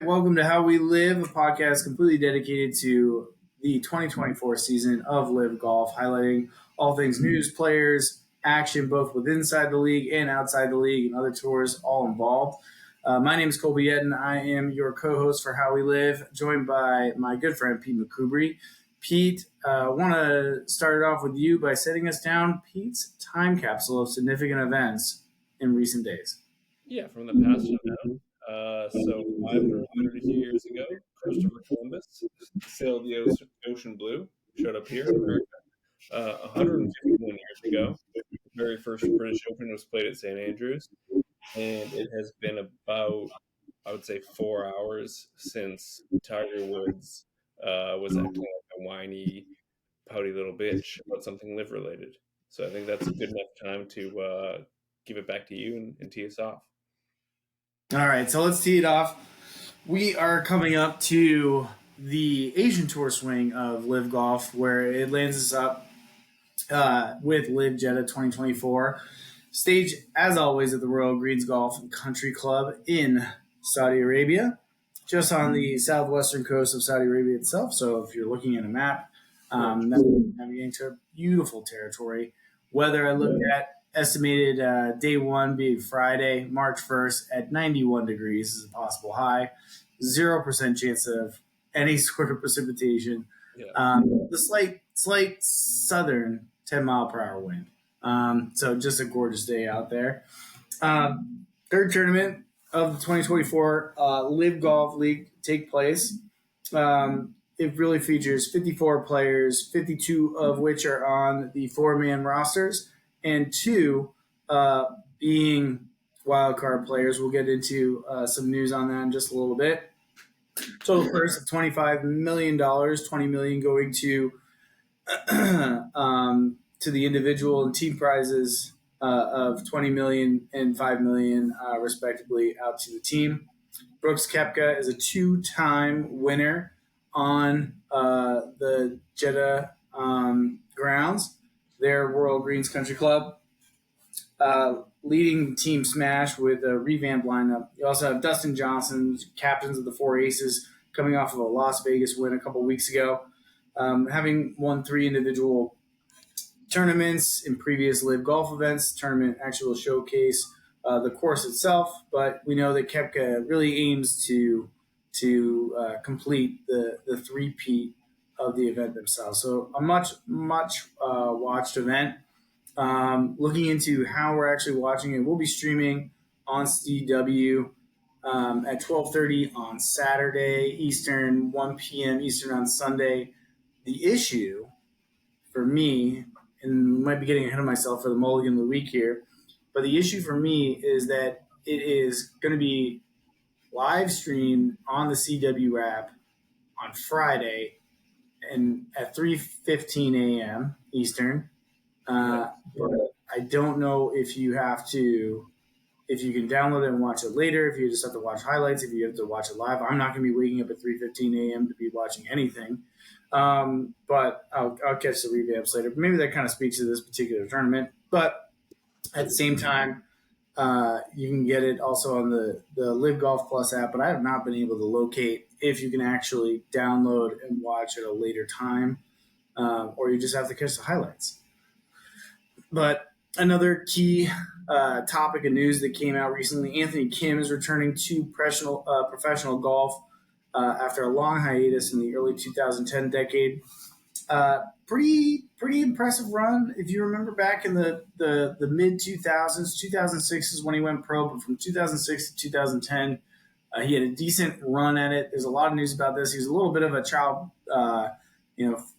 welcome to How We Live, a podcast completely dedicated to the 2024 season of LIV Golf, highlighting all things news, players, action, both within inside the league and outside the league, and other tours all involved. My name is Colby Yeaton. I am your co-host for How We Live, joined by my good friend Pete McCoubrey. Pete, I want to start it off with you by setting us down Pete's time capsule of significant events in recent days. Yeah, from the past to now. So 532 years ago, Christopher Columbus sailed the ocean blue, showed up here in America. 151 years ago, the very first British Open was played at St. Andrews, and it has been about, I would say, 4 hours since Tiger Woods was acting like a whiny, pouty little bitch about something LIV related. So I think that's a good enough time to give it back to you and tee us off. All right, so let's tee it off. We are coming up to the Asian Tour swing of LIV Golf, where it lands us up with LIV Jeddah 2024. Stage, as always, at the Royal Greens Golf and Country Club in Saudi Arabia, just on the southwestern coast of Saudi Arabia itself. So if you're looking at a map, that's navigating to beautiful territory. Weather I looked at, estimated day one being Friday, March 1st at 91 degrees is a possible high. 0% chance of any sort of precipitation. Yeah. The slight southern 10-mile-per-hour wind. So just a gorgeous day out there. Third tournament of the 2024 LIV Golf League take place. It really features 54 players, 52 of which are on the four-man rosters, and two being wildcard players. We'll get into some news on that in just a little bit. Total purse of $25 million, $20 million going to the individual and team prizes of $20 million and $5 million, respectively, out to the team. Brooks Koepka is a two-time winner on the Jeddah grounds. Their Royal Greens Country Club, leading Team Smash with a revamped lineup. You also have Dustin Johnson, captains of the Four Aces, coming off of a Las Vegas win a couple weeks ago, having won 3 individual tournaments in previous LIV Golf events. Tournament actually will showcase the course itself, but we know that Koepka really aims to complete the three-peat of the event themselves. So a much watched event. Looking into how we're actually watching it, we'll be streaming on CW at 12:30 on Saturday Eastern, 1 p.m. Eastern on Sunday. The issue for me, and I might be getting ahead of myself for the mulligan of the week here, but the issue for me is that it is going to be live streamed on the CW app on Friday and at 3:15 a.m. Eastern. But I don't know if you can download it and watch it later, if you just have to watch highlights, if you have to watch it live. I'm not going to be waking up at 3:15 a.m. to be watching anything. But I'll catch the revamps later. Maybe that kind of speaks to this particular tournament. But at the same time, you can get it also on the LIV Golf Plus app, but I have not been able to locate if you can actually download and watch at a later time, or you just have to catch the highlights. But another key topic of news that came out recently, Anthony Kim is returning to professional golf after a long hiatus in the early 2010 decade. Pretty impressive run. If you remember back in the mid-2000s, 2006 is when he went pro, but from 2006 to 2010, he had a decent run at it. There's a lot of news about this. He was a little bit of a child,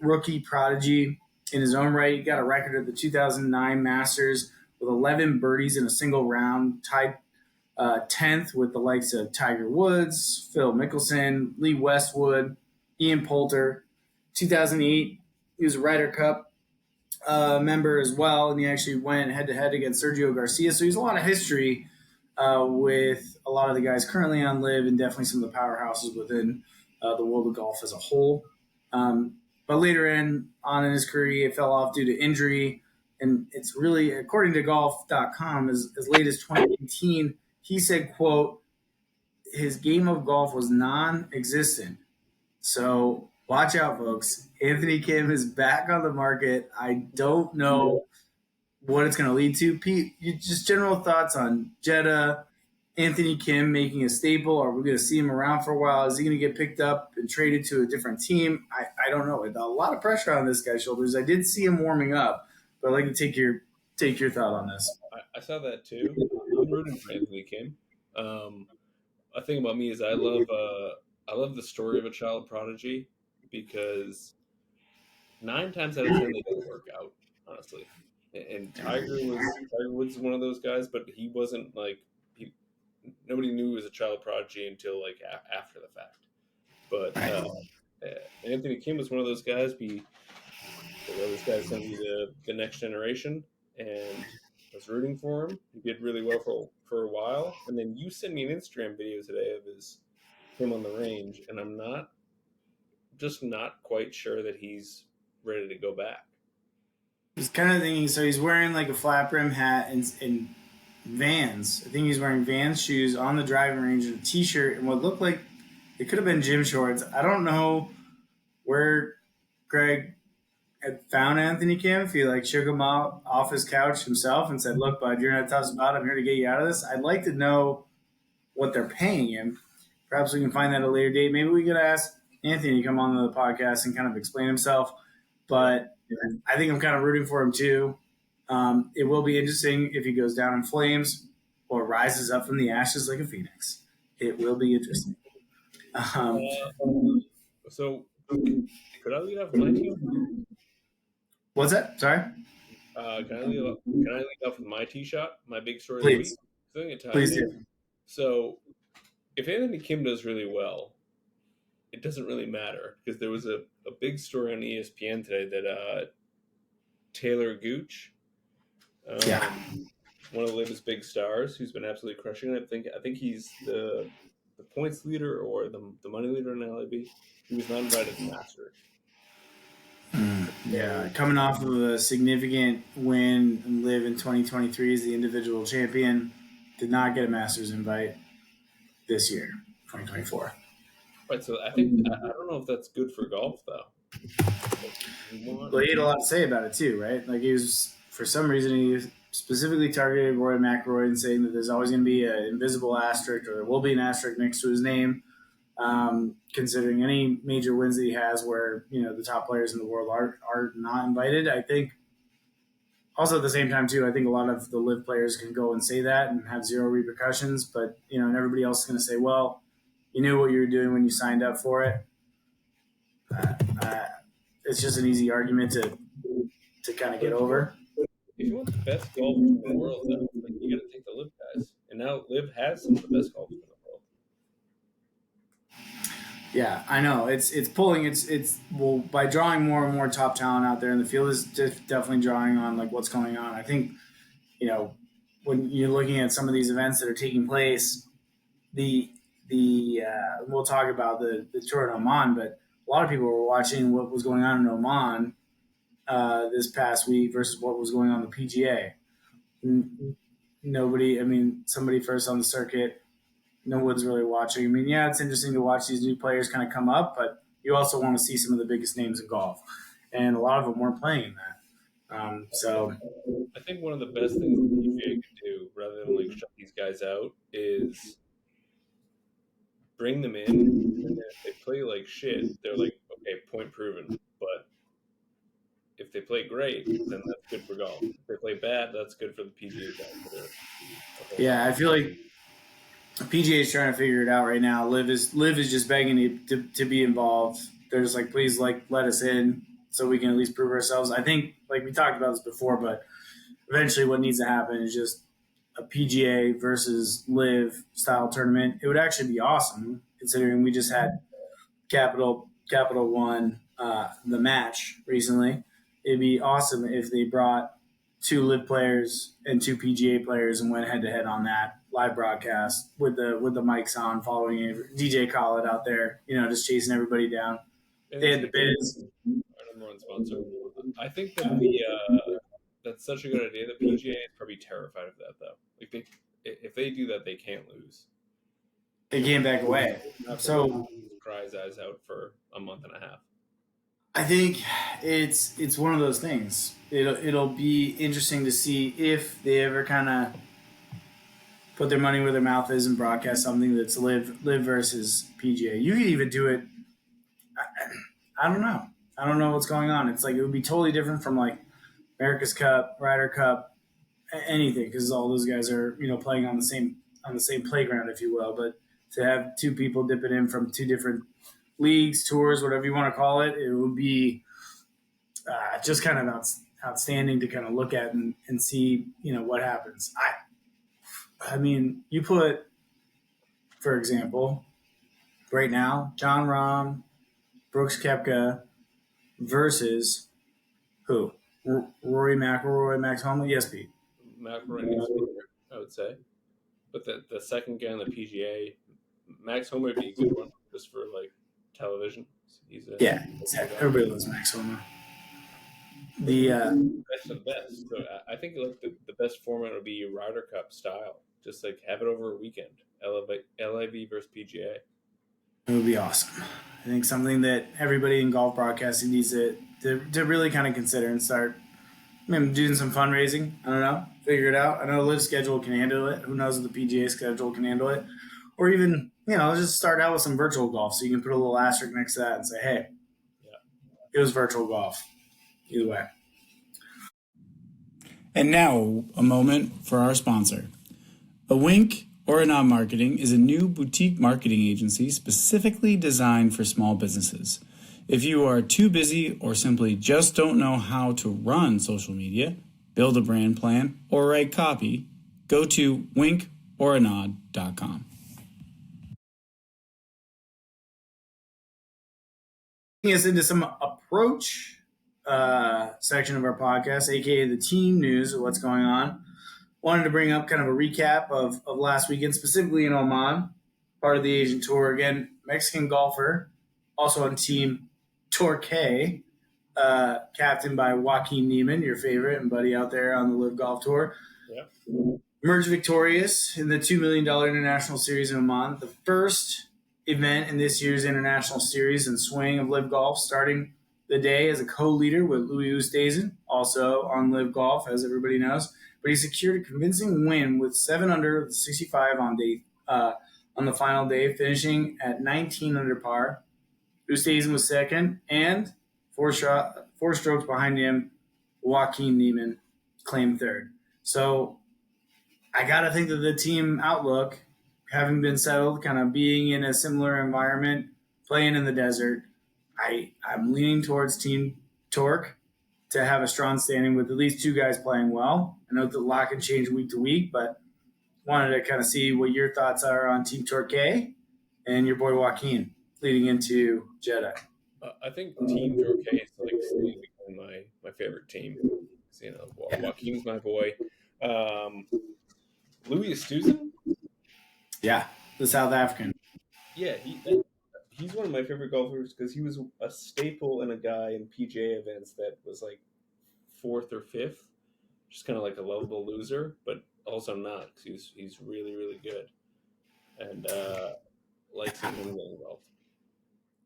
rookie prodigy in his own right. He got a record at the 2009 Masters with 11 birdies in a single round, tied 10th with the likes of Tiger Woods, Phil Mickelson, Lee Westwood, Ian Poulter. 2008, he was a Ryder Cup member as well, and he actually went head-to-head against Sergio Garcia. So he's a lot of history with a lot of the guys currently on LIV and definitely some of the powerhouses within the world of golf as a whole. But later on in his career, he fell off due to injury, and it's really, according to golf.com, as late as 2018, he said, quote, his game of golf was non-existent. So watch out, folks. Anthony Kim is back on the market. I don't know what it's going to lead to. Pete, just general thoughts on Jeddah, Anthony Kim making a staple. Are we going to see him around for a while? Is he going to get picked up and traded to a different team? I don't know. A lot of pressure on this guy's shoulders. I did see him warming up, but I'd like to take your thought on this. I saw that too. I'm rooting for Anthony Kim. A thing about me is I love the story of a child prodigy because 9 times out of 10 they don't work out, honestly. And Tiger Woods is one of those guys, but he wasn't like nobody knew he was a child prodigy until like after the fact. But Anthony Kim was one of those guys. This guy's going to be the next generation, and I was rooting for him. He did really well for a while, and then you sent me an Instagram video today of him on the range, and I'm just not quite sure that he's ready to go back. I was kind of thinking, so he's wearing like a flat brim hat and Vans. I think he's wearing Vans shoes on the driving range and a t-shirt and what looked like it could have been gym shorts. I don't know where Greg had found Anthony Kim, if he like shook him out off his couch himself and said, "Look, bud, you're in a tough spot. I'm here to get you out of this." I'd like to know what they're paying him. Perhaps we can find that at a later date. Maybe we could ask Anthony to come on the podcast and kind of explain himself. But I think I'm kind of rooting for him too. It will be interesting if he goes down in flames or rises up from the ashes like a phoenix. It will be interesting. So, could I lead off my team? What's that? Sorry? Can I lead off with my tee shot, my big story Please. of the week? Please do. So, if Anthony Kim does really well, it doesn't really matter because there was a big story on ESPN today that Taylor Gooch, one of LIV's big stars, who's been absolutely crushing it. I think he's the points leader or the money leader in LIV. He was not invited to Masters. Yeah, coming off of a significant win and LIV in 2023 as the individual champion, did not get a Masters invite this year, 2024. Right, so I don't know if that's good for golf though. Well, he had a lot to say about it too, right? Like he was, for some reason, he specifically targeted Rory McIlroy and saying that there's always going to be an invisible asterisk, or there will be an asterisk next to his name, considering any major wins that he has where, the top players in the world are not invited. I think also at the same time too, I think a lot of the LIV players can go and say that and have zero repercussions, but, and everybody else is going to say, well, you knew what you were doing when you signed up for it. It's just an easy argument to kind of get over. If you want the best golfers in the world, then you got to take the LIV guys. And now LIV has some of the best golfers in the world. Yeah, I know. It's pulling. It's by drawing more and more top talent out there, and the field is definitely drawing on like what's going on. I think, when you're looking at some of these events that are taking place, we'll talk about the tour in Oman, but a lot of people were watching what was going on in Oman this past week versus what was going on in the PGA. Somebody first on the circuit, no one's really watching. I mean, yeah, it's interesting to watch these new players kind of come up, but you also want to see some of the biggest names in golf, and a lot of them weren't playing in that. So I think one of the best things the PGA could do, rather than like shut these guys out, is bring them in, and if they play like shit, they're like, okay, point proven. But if they play great, then that's good for golf. If they play bad, that's good for the PGA guys. Yeah, I feel like PGA is trying to figure it out right now. LIV is just begging to be involved. They're just like, please, let us in so we can at least prove ourselves. I think, like we talked about this before, but eventually what needs to happen is just a PGA versus LIV style tournament. It would actually be awesome considering we just had Capital won the match recently. It'd be awesome if they brought 2 LIV players and 2 PGA players and went head to head on that live broadcast with the mics on, following DJ Khaled out there, just chasing everybody down. They had the bids. Our number one sponsor. I think that that's such a good idea. The PGA is probably terrified of that, though. Like if they do that, they can't lose. They came back away. So cry his eyes out for a month and a half. I think it's one of those things. It'll be interesting to see if they ever kind of put their money where their mouth is and broadcast something that's live versus PGA. You could even do it. I don't know. I don't know what's going on. It's like it would be totally different from like America's Cup, Ryder Cup, anything, because all those guys are playing on the same playground, if you will. But to have two people dipping in from two different leagues, tours, whatever you want to call it, it would be just kind of outstanding to kind of look at and see what happens. I mean, you put, for example, right now, John Rahm, Brooks Koepka versus who? Rory McIlroy, Max Homa? Yes, Pete. McIlroy needs to be there, I would say. But the second guy on the PGA, Max Homa would be a good one just for like television. Yeah, everybody loves Max Homa. The best of the best. So I think like the best format would be Ryder Cup style. Just like have it over a weekend. LIV versus PGA. It would be awesome. I think something that everybody in golf broadcasting needs to really kind of consider and start doing some fundraising. I don't know. Figure it out. I know the LIV schedule can handle it. Who knows if the PGA schedule can handle it. Or even, just start out with some virtual golf so you can put a little asterisk next to that and say, hey, it was virtual golf. Either way. And now a moment for our sponsor. A Wink or a Nod Marketing is a new boutique marketing agency specifically designed for small businesses. If you are too busy or simply just don't know how to run social media, build a brand plan, or write copy, go to winkoranod.com. Taking us into some approach section of our podcast, aka the team news of what's going on. Wanted to bring up kind of a recap of last weekend, specifically in Oman, part of the Asian Tour. Again, Mexican golfer, also on Team Torquay, captained by Joaquin Niemann, your favorite and buddy out there on the LIV Golf Tour. Yeah. Emerged victorious in the $2 million International Series in Oman, the first event in this year's International Series and swing of LIV Golf, starting the day as a co-leader with Louis Oosthuizen, also on LIV Golf, as everybody knows. But he secured a convincing win with 7 under 65 on the final day, finishing at 19 under par. Oosthuizen was second, and four strokes behind him, Joaquin Niemann claimed third. So I got to think that the team outlook, having been settled, kind of being in a similar environment, playing in the desert, I'm leaning towards Team Torque to have a strong standing with at least 2 guys playing well. I know the lot can change week to week, but wanted to kind of see what your thoughts are on Team Torquay and your boy Joaquin leading into Jeddah. I think Team Torquay is like my favorite team. Joaquin's my boy. Louis Oosthuizen? Yeah, the South African. Yeah, he's one of my favorite golfers because he was a staple and a guy in PGA events that was like 4th or 5th, just kind of like a lovable loser, but also not because he's really, really good and likes him involved.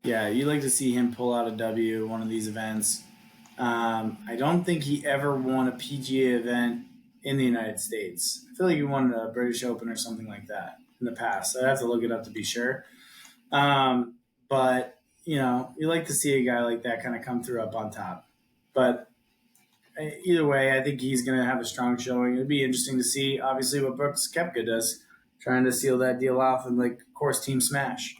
Yeah, you like to see him pull out a W one of these events. I don't think he ever won a PGA event in the United States. I feel like he won a British Open or something like that in the past. I'd have to look it up to be sure. But, you like to see a guy like that kind of come through up on top. But either way, I think he's going to have a strong showing. It'd be interesting to see, obviously, what Brooks Koepka does, trying to seal that deal off and, of course, Team Smash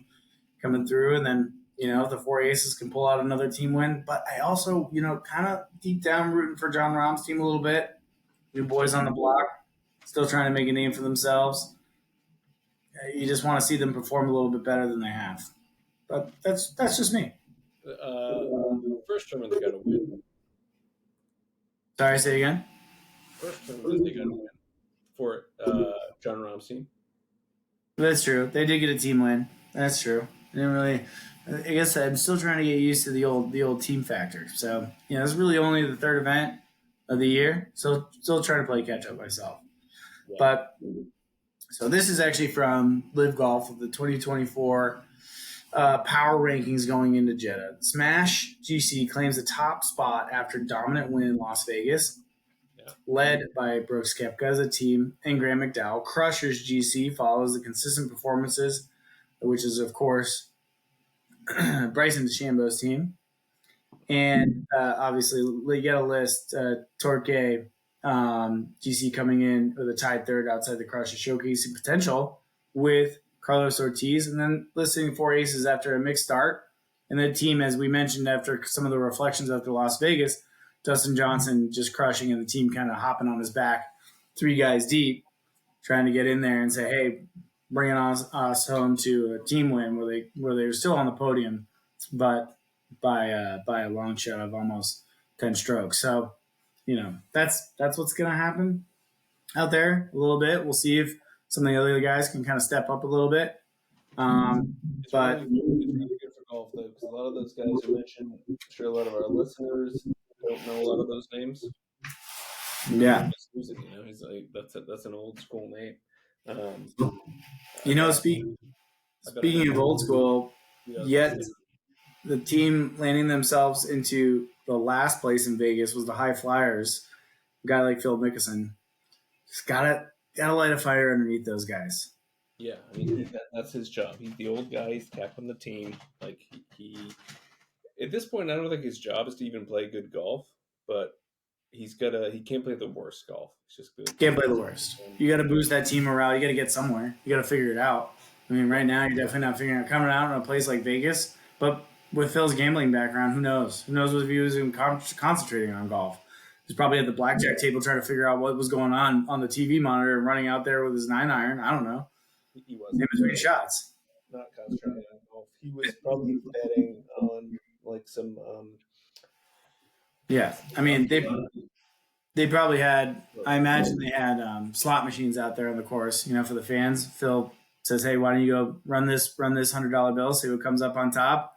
coming through. And then, if the 4 aces can pull out another team win. But I also, kind of deep down rooting for John Rahm's team a little bit. New boys on the block, still trying to make a name for themselves. You just want to see them perform a little bit better than they have. But that's just me. First tournament they got to win. Sorry, say again? First tournament they got to win for John Rahm's team. That's true. They did get a team win. That's true. I didn't really. I guess I'm still trying to get used to the old team factor. So it's really only the 3rd event of the year. So still trying to play catch up myself. Yeah. But So this is actually from Live Golf of the 2024 power rankings going into Jeddah. Smash GC claims the top spot after dominant win in Las Vegas, Yeah. led by Brooks Koepka as a team and Graham McDowell. Crushers GC follows the consistent performances, which is, of course, Bryson DeChambeau's team. And obviously, you got to list Torque GC coming in with a tied third outside the Crusher, showcasing potential with Carlos Ortiz, and then listing 4 aces after a mixed start. And the team, as we mentioned, after some of the reflections after Las Vegas, Dustin Johnson just crushing, and the team kind of hopping on his back, 3 guys deep, trying to get in there and say, "Hey, bringing us home to a team win where they were still on the podium, but by a long shot of almost 10 strokes." So, that's what's going to happen out there a little bit. We'll see if some of the other guys can kind of step up a little bit. It's But really good for golf though, because a lot of those guys you mentioned, I'm sure a lot of our listeners don't know a lot of those names. yeah, He's like that's an old school name. speaking of old school, yet the team landing themselves into the last place in Vegas was the High Flyers. A guy like Phil Mickelson. Just gotta light a fire underneath those guys. Yeah, I mean that's his job. He's the old guy. He's captain the team. Like he at this point, I don't think his job is to even play good golf, but he can't play the worst golf. He's just good. Can't play the worst. You got to boost that team morale. You got to get somewhere. You got to figure it out. I mean, right now you're definitely not figuring out coming out in a place like Vegas. But with Phil's gambling background, who knows? Who knows what he was even concentrating on golf? He's probably at the blackjack table trying to figure out what was going on the TV monitor and running out there with his 9-iron. I don't know. He was in between shots. Not concentrating on golf. He was probably betting on like some. Yeah, I mean they probably had. I imagine they had slot machines out there on the course. For the fans. Phil says, "Hey, why don't you go run this $100 bill? See what comes up on top."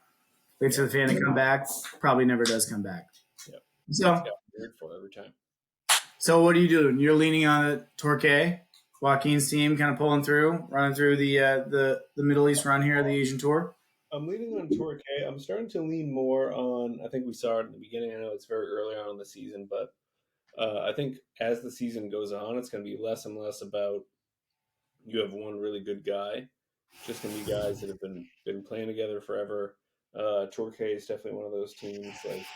Waits for the fan to come back. Probably never does come back. Yep. So weird for every time. So what are you doing? You're leaning on Torque, Joaquin's team, kind of pulling through, running through the Middle East run here, the Asian Tour. I'm leaning on Torque. I'm starting to lean more on. I think we saw it in the beginning. I know it's very early on in the season, but I think as the season goes on, it's going to be less and less about you have one really good guy. It's just going to be guys that have been playing together forever. Torque is definitely one of those teams. Like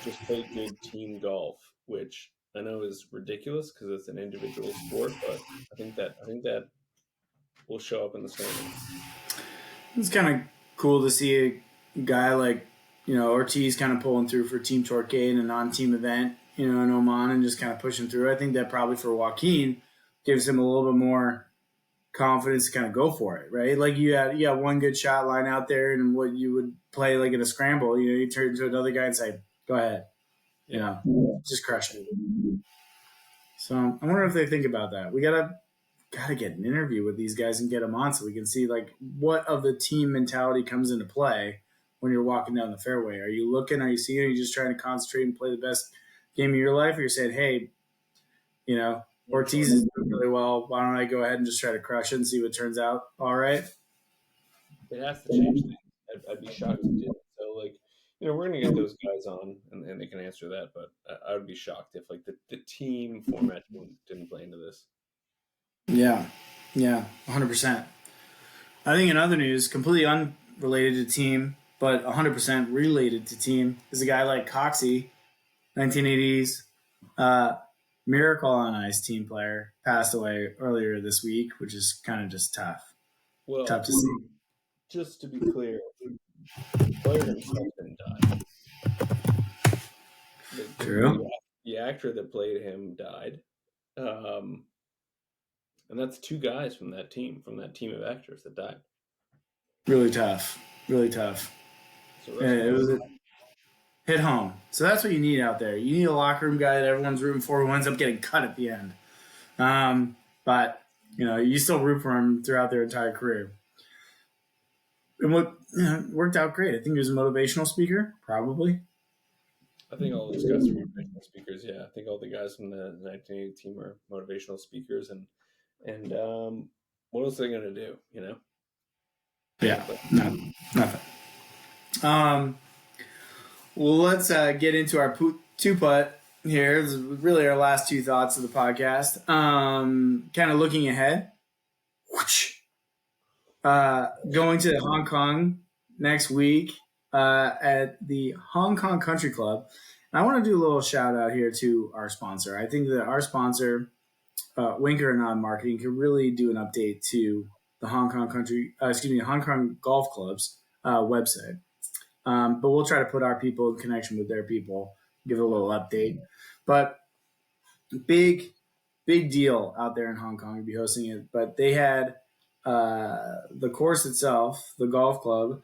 just play good team golf, which I know is ridiculous because it's an individual sport, but I think that will show up in the tournament. It's kind of cool to see a guy like Ortiz kind of pulling through for Team Torque in a non-team event, in Oman, and just kind of pushing through. I think that probably for Joaquin gives him a little bit more confidence to kind of go for it, right? Like you got one good shot line out there, and what you would play like in a scramble, you turn to another guy and say, "Go ahead," just crush it. So I wonder if they think about that. We gotta get an interview with these guys and get them on so we can see like what of the team mentality comes into play when you're walking down the fairway. Are you looking? Are you seeing? Are you just trying to concentrate and play the best game of your life? Or you're saying, hey, Ortiz is doing really well. Why don't I go ahead and just try to crush it and see what turns out all right? It has to change things. I'd be shocked if it didn't. So, like, we're going to get those guys on, and they can answer that. But I would be shocked if, like, the team format didn't play into this. Yeah, 100%. I think in other news, completely unrelated to team, but 100% related to team, is a guy like Coxie, 1980s. Miracle on Ice team player, passed away earlier this week, which is kind of just tough. Well, tough to see. Just to be clear, the player himself didn't die. True. The actor that played him died. And that's 2 guys from that team of actors that died. Really tough. So it was hit home. So that's what you need out there. You need a locker room guy that everyone's rooting for who ends up getting cut at the end. But you still root for him throughout their entire career. And what worked out great. I think he was a motivational speaker, probably. I think all those guys are motivational speakers. Yeah, I think all the guys from the 1980 team are motivational speakers, and And what else are they going to do? Yeah, no, nothing. Well, let's get into our two putt here. This is really our last two thoughts of the podcast. Kind of looking ahead. Going to Hong Kong next week at the Hong Kong Country Club. And I want to do a little shout out here to our sponsor. I think that our sponsor, Winker and On Marketing, could really do an update to the Hong Kong Golf Club's website. But we'll try to put our people in connection with their people, give a little update. But big, big deal out there in Hong Kong to be hosting it. But they had the course itself, the golf club,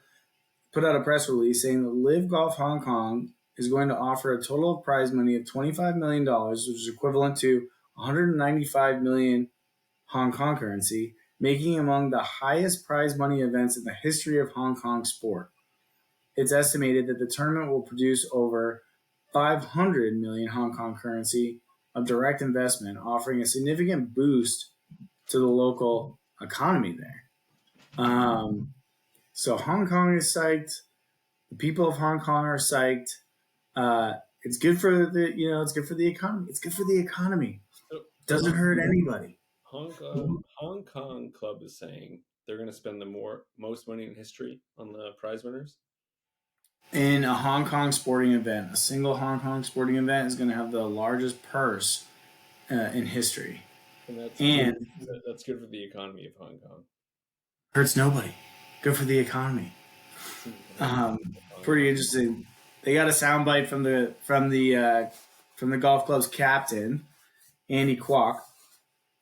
put out a press release saying that LIV Golf Hong Kong is going to offer a total of prize money of $25 million, which is equivalent to 195 million Hong Kong currency, making it among the highest prize money events in the history of Hong Kong sport. It's estimated that the tournament will produce over 500 million Hong Kong currency of direct investment, offering a significant boost to the local economy there. So Hong Kong is psyched. The people of Hong Kong are psyched. It's good for it's good for the economy. It's good for the economy. Doesn't hurt anybody. Hong Kong club is saying they're going to spend the most money in history on the prize winners. In a Hong Kong sporting event, a single Hong Kong sporting event is going to have the largest purse in history. And that's good for the economy of Hong Kong. Hurts nobody. Good for the economy. Pretty interesting. They got a soundbite from the golf club's captain, Andy Kwok.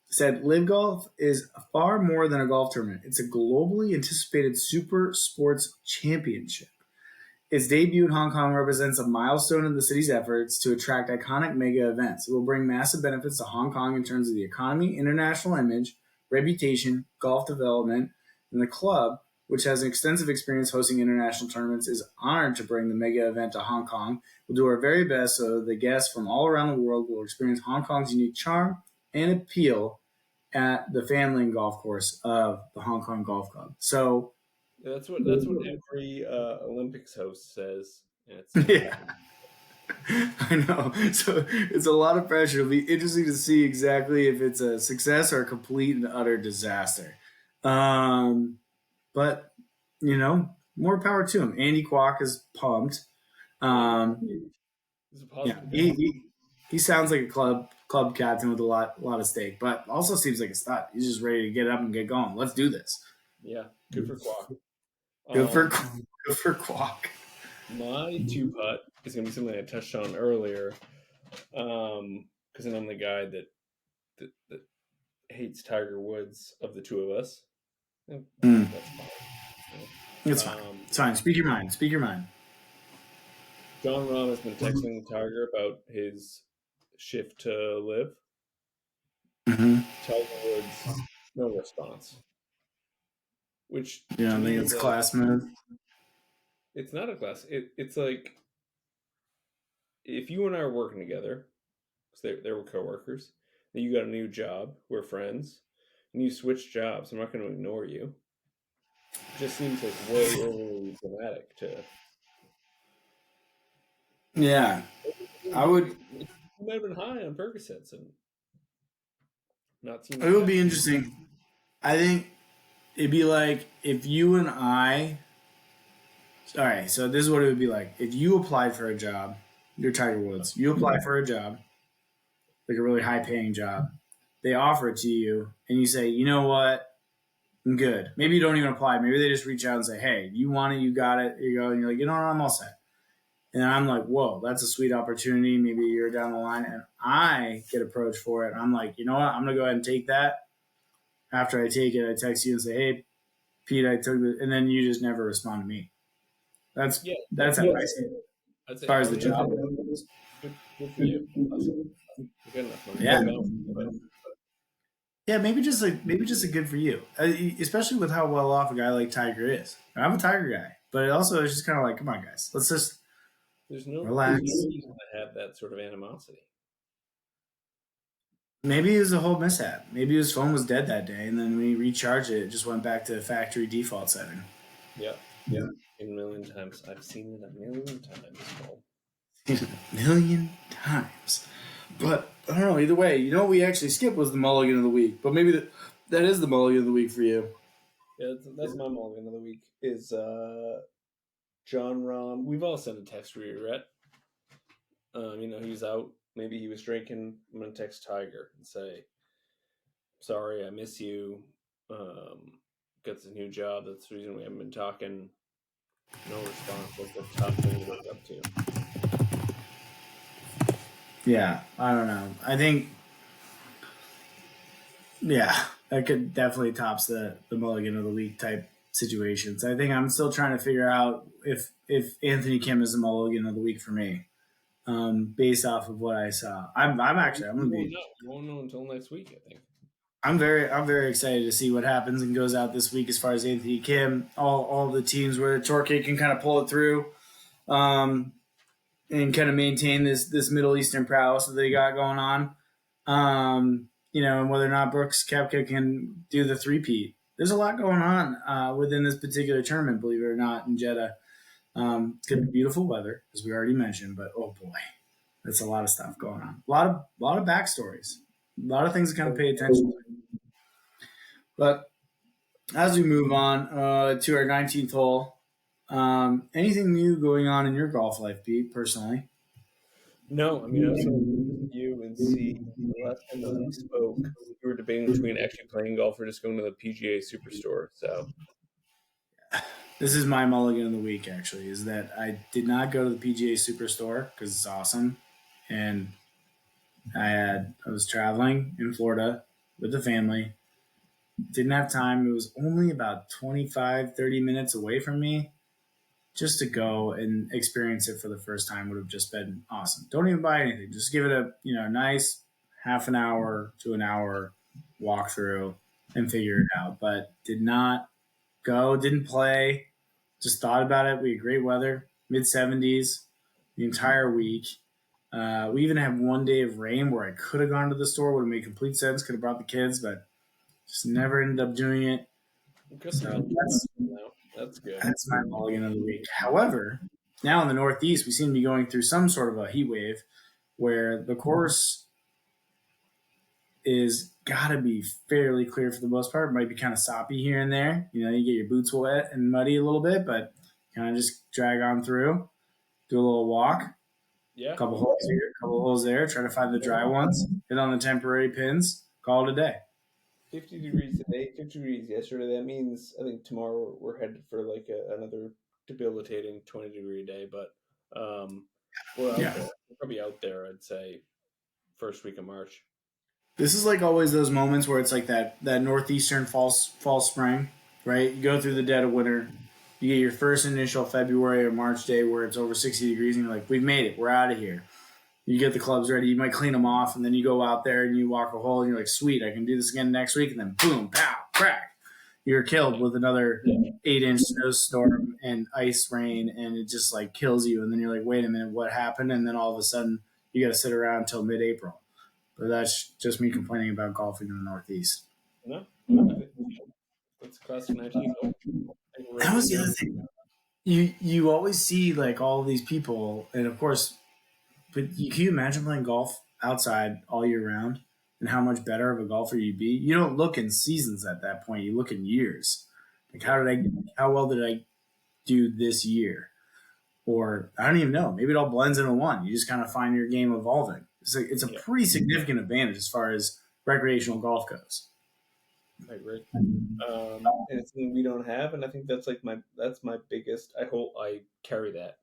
Said LIV Golf is far more than a golf tournament. It's a globally anticipated super sports championship. Its debut in Hong Kong represents a milestone in the city's efforts to attract iconic mega events. It will bring massive benefits to Hong Kong in terms of the economy, international image, reputation, golf development, and the club, which has an extensive experience hosting international tournaments, is honored to bring the mega event to Hong Kong. We'll do our very best so the guests from all around the world will experience Hong Kong's unique charm and appeal at the Fanling Golf Course of the Hong Kong Golf Club. So that's what every Olympics host says. Yeah. I know. So it's a lot of pressure. It'll be interesting to see exactly if it's a success or a complete and utter disaster. But more power to him. Andy Kwok is pumped. He sounds like a club captain with a lot of stake, but also seems like a stud. He's just ready to get up and get going. Let's do this. Yeah, good for Kwok. Good for Kwok. My two putt is going to be something I touched on earlier, because I'm the guy that hates Tiger Woods of the two of us. That's fine. It's fine. It's fine. Speak your mind. Speak your mind. John Rahm has been texting Tiger about his shift to LIV. Mm-hmm. Tiger Woods, no response. Which I think it's class move. It's not a class. It's like if you and I are working together, because they were coworkers, then you got a new job, we're friends, and you switch jobs. I'm not going to ignore you. It just seems like way overly dramatic to. Yeah, I would. You might have been high on Percocets and not seen. It would be interesting. I think it'd be like if you and I. All right, so this is what it would be like if you applied for a job. You're Tiger Woods. You apply for a job, like a really high-paying job. They offer it to you, and you say, "You know what? I'm good." Maybe you don't even apply. Maybe they just reach out and say, "Hey, you want it? You got it." You go, and you're like, "You know what? I'm all set." And I'm like, "Whoa, that's a sweet opportunity." Maybe a year down the line, and I get approached for it. I'm like, "You know what? I'm gonna go ahead and take that." After I take it, I text you and say, "Hey, Pete, I took it," and then you just never respond to me. That's how I see it. As far as the job goes. Good for you. Good enough. Yeah. Yeah, maybe just a good for you, especially with how well off a guy like Tiger is. I'm a Tiger guy, but it also is just kind of like, come on, guys, let's just relax. There's no reason to have that sort of animosity. Maybe it was a whole mishap. Maybe his phone was dead that day, and then when he recharged it, it just went back to factory default setting. Yeah. Yeah. A million times. I've seen it a million times, Cole. A million times. But I don't know. Either way, what we actually skipped was the mulligan of the week. But maybe that is the mulligan of the week for you. Yeah, that's my mulligan of the week. Is John Rahm. We've all sent a text regret. He's out. Maybe he was drinking. I'm gonna text Tiger and say, "Sorry, I miss you. Got this new job. That's the reason we haven't been talking." No response. That's the top thing to wake up to. Yeah, I don't know. I think, yeah, that could definitely tops the mulligan of the week type situations. I think I'm still trying to figure out if Anthony Kim is the mulligan of the week for me, based off of what I saw. I'm gonna be We won't know until next week, I think. I'm very excited to see what happens and goes out this week as far as Anthony Kim, all the teams where Torquay can kind of pull it through, um, and kind of maintain this Middle Eastern prowess that they got going on. And whether or not Brooks Koepka can do the three-peat. There's a lot going on within this particular tournament, believe it or not, in Jeddah. It's going to be beautiful weather, as we already mentioned, but oh boy, that's a lot of stuff going on. A lot of backstories, a lot of things to kind of pay attention to. But as we move on to our 19th hole, anything new going on in your golf life, Pete, personally? No, I mean, I was going to visit you and see the last time that we spoke, we were debating between actually playing golf or just going to the PGA Superstore. So, This is my mulligan of the week, actually, is that I did not go to the PGA Superstore because it's awesome. And I was traveling in Florida with the family. Didn't have time. It was only about 25, 30 minutes away from me. Just to go and experience it for the first time would have just been awesome. Don't even buy anything. Just give it a nice half an hour to an hour walkthrough and figure it out. But did not go, didn't play. Just thought about it. We had great weather, mid 70s the entire week. We even had one day of rain where I could have gone to the store, would have made complete sense, could have brought the kids, but just never ended up doing it. good for So you. That's good. that's my mulligan of the week. However, now in the Northeast, we seem to be going through some sort of a heat wave where the course is got to be fairly clear for the most part. It might be kind of soppy here and there. You get your boots wet and muddy a little bit, but kind of just drag on through, do a little walk, Yeah. a couple holes here, a couple holes there, try to find the dry ones, hit on the temporary pins, call it a day. 50 degrees today, 50 degrees yesterday. That means I think tomorrow we're headed for like another debilitating 20-degree day. But we're out there. We're probably out there, I'd say, first week of March. This is like always those moments where it's like that northeastern fall spring, right? You go through the dead of winter, you get your first initial February or March day where it's over 60 degrees, and you're like, we've made it, we're out of here. You get the clubs ready, you might clean them off, and then you go out there and you walk a hole, and you're like, sweet, I can do this again next week, and then boom, pow, crack, you're killed with another 8-inch snowstorm and ice rain, and it just like kills you, and then you're like, wait a minute, what happened? And then all of a sudden, you got to sit around until mid-April. But that's just me complaining about golfing in the Northeast. No, that's classic 19. That was the other thing. You always see like all these people, and of course, but can you imagine playing golf outside all year round and how much better of a golfer you'd be? You don't look in seasons at that point. You look in years. Like how well did I do this year? Or I don't even know. Maybe it all blends into one. You just kind of find your game evolving. It's a pretty significant advantage as far as recreational golf goes. I agree. And it's something we don't have, and I think that's like that's my biggest. I hope I carry that,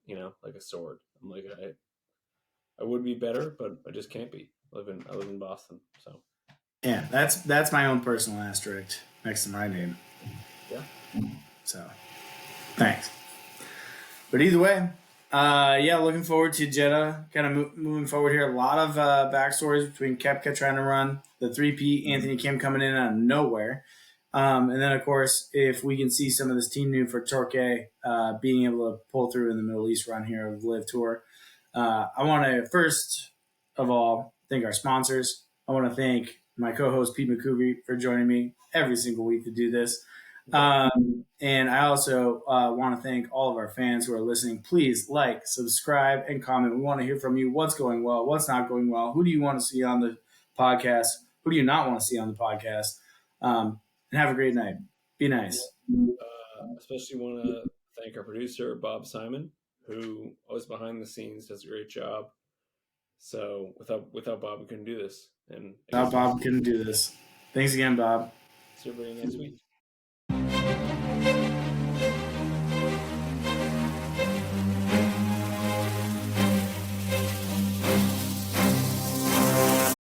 like a sword. I'm like I would be better, but I just can't be. I live in Boston, so Yeah, that's my own personal asterisk next to my name. yeah. So thanks. But either way, looking forward to Jeddah. Kind of moving forward here. A lot of backstories between Koepka trying to run the 3P, Anthony Kim coming in out of nowhere. And then, of course, if we can see some of this team new for Torquay being able to pull through in the Middle East run here of LIV Tour. I want to, first of all, thank our sponsors. I want to thank my co-host Pete McCoubrey for joining me every single week to do this. And I also want to thank all of our fans who are listening. Please like, subscribe, and comment. We want to hear from you. What's going well? What's not going well? Who do you want to see on the podcast? Who do you not want to see on the podcast? And have a great night. Be nice. Especially want to thank our producer, Bob Simon, who always behind the scenes does a great job. So without Bob, we couldn't do this. And Without Bob, we couldn't do this. Thanks again, Bob. See everybody next week.